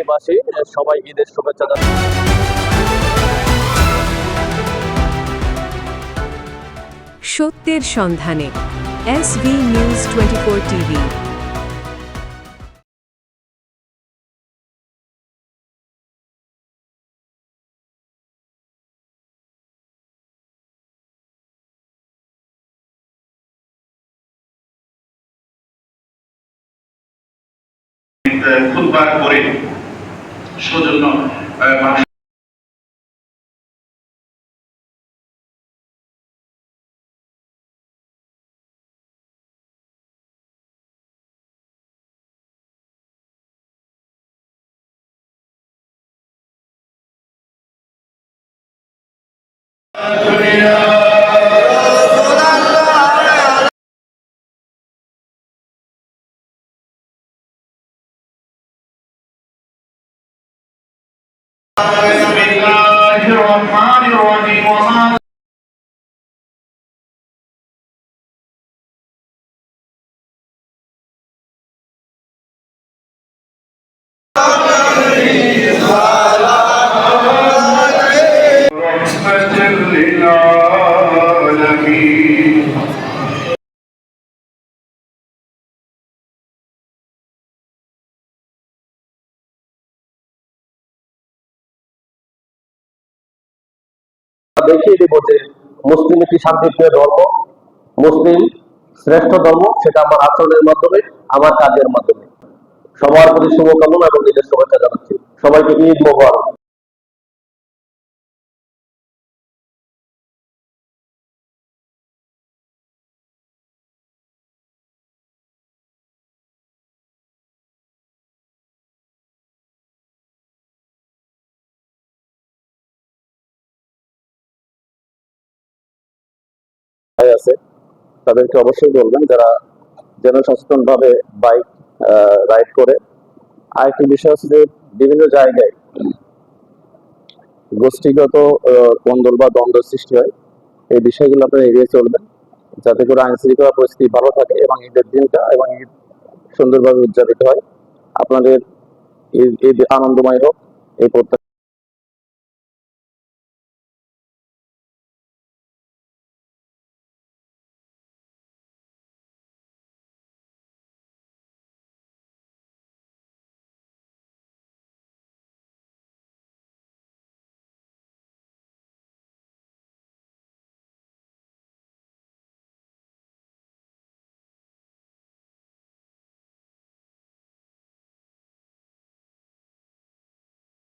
ফেনীবাসী সবাই ঈদের শুভেচ্ছা জানাচ্ছি। সত্যের সন্ধানে এসভি নিউজ 24 টিভি। খুতবা করে সৌজন্য দেখিয়ে দিব যে মুসলিম একটি শান্তিপ্রিয় ধর্ম, মুসলিম শ্রেষ্ঠ ধর্ম, সেটা আমার আচরণের মাধ্যমে, আমার কাজের মাধ্যমে। সবার প্রতি শুভকামনা এবং নিজের শুভেচ্ছা জানাচ্ছি। সবাইকে ঈদ মোবারক। আছে তাদেরকে অবশ্যই বলবেন যারা যেন সচেতন ভাবে বাইক রাইড করে। আরেকটি বিষয় হচ্ছে যে বিভিন্ন জায়গায় গোষ্ঠীগত কোন্দল বা দ্বন্দ্ব সৃষ্টি হয়, এই বিষয়গুলো আপনারা এড়িয়ে চলবেন যাতে করে আইন শৃঙ্খলা পরিস্থিতি ভালো থাকে এবং ঈদের দিনটা এবং ঈদ সুন্দরভাবে উদযাপিত হয়। আপনাদের ঈদ আনন্দময় হোক এই প্রত্যাশা।